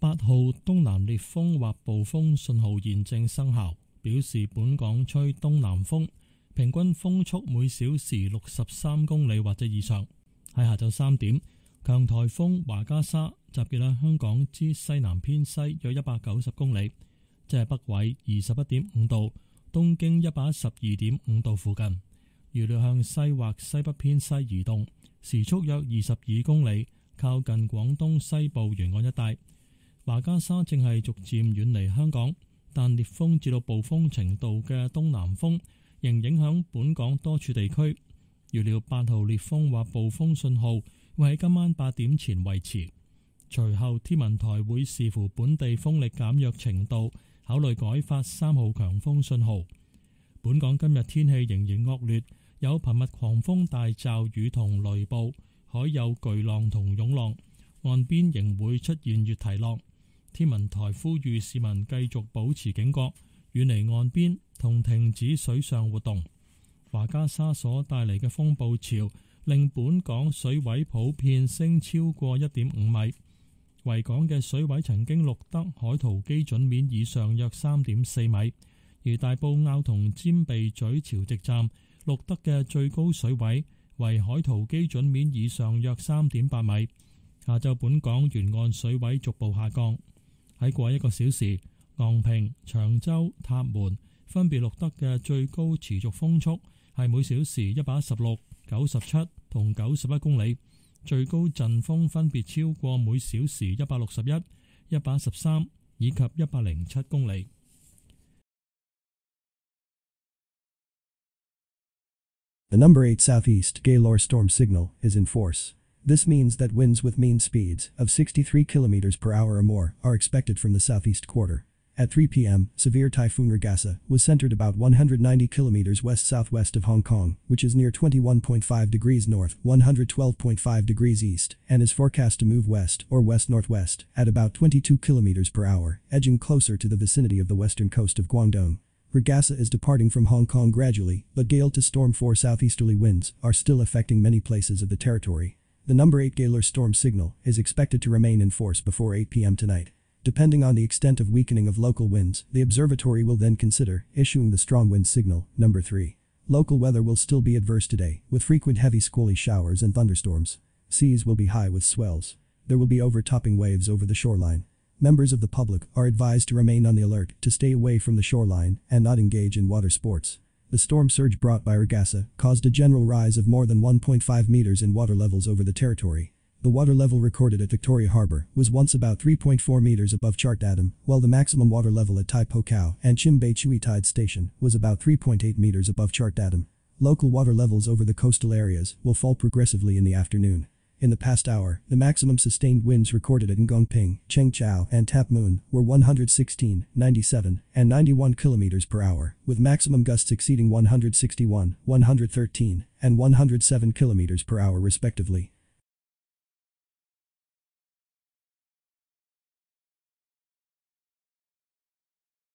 8號東南烈風或暴風信號現正生效，表示本港吹東南風，平均風速每小時63公里或者以上。喺下晝3點，強颱風華加莎集結喺香港之西南偏西約190公里，即係北緯21.5度、東經112.5度附近，預料向西或西北偏西移動，時速約22公里，靠近廣東西部沿岸一帶。華加莎正係逐漸遠離香港，但烈風至到暴風程度嘅東南風仍影響本港多處地區。預料8號烈風或暴風信號會喺今晚8點前維持，隨後天文台會視乎本地風力減弱程度，考慮改發3號強風信號。本港今日天氣仍然惡劣，有頻密狂風大驟雨同雷暴，海有巨浪同湧浪，岸邊仍會出現越堤浪。天文台呼籲市民繼續保持警覺，遠離岸邊同停止水上活動。華加莎所帶嚟嘅風暴潮令本港水位普遍升超過 1.5 米，維港嘅水位曾經錄得海圖基準面以上約 3.4 米，而大埔坳同尖鼻咀潮汐站錄得嘅最高水位為海圖基準面以上約 3.8 米。下晝本港沿岸水位逐步下降。喺過1個小時，昂坪、長洲、塔門分別錄得嘅最高持續風速係每小時116、97同91公里，最高陣風分別超過每小時161、113以及107公里。The number 8 southeast Gaylord storm signal is in force. This means that winds with mean speeds of 63 km per hour or more are expected from the southeast quarter. At 3 p.m., severe typhoon Regassa was centered about 190 km west-southwest of Hong Kong, which is near 21.5 degrees north, 112.5 degrees east, and is forecast to move west or west-northwest at about 22 km per hour, edging closer to the vicinity of the western coast of Guangdong. Regassa is departing from Hong Kong gradually, but gale to storm 4 southeasterly winds are still affecting many places of the territory. The number 8 Gaylord storm signal is expected to remain in force before 8 p.m. tonight. Depending on the extent of weakening of local winds, the observatory will then consider issuing the strong wind signal, number 3. Local weather will still be adverse today, with frequent heavy squally showers and thunderstorms. Seas will be high with swells. There will be overtopping waves over the shoreline. Members of the public are advised to remain on the alert, to stay away from the shoreline, and not engage in water sports. The storm surge brought by Regassa caused a general rise of more than 1.5 meters in water levels over the territory. The water level recorded at Victoria Harbour was once about 3.4 meters above chart datum, while the maximum water level at Tai Po Khao and Chim Bay Chui Tide Station was about 3.8 meters above chart datum. Local water levels over the coastal areas will fall progressively in the afternoon. In the past hour, the maximum sustained winds recorded at Ngongping, Chengchao, and Tap Moon were 116, 97, and 91 km per hour, with maximum gusts exceeding 161, 113, and 107 km per hour respectively.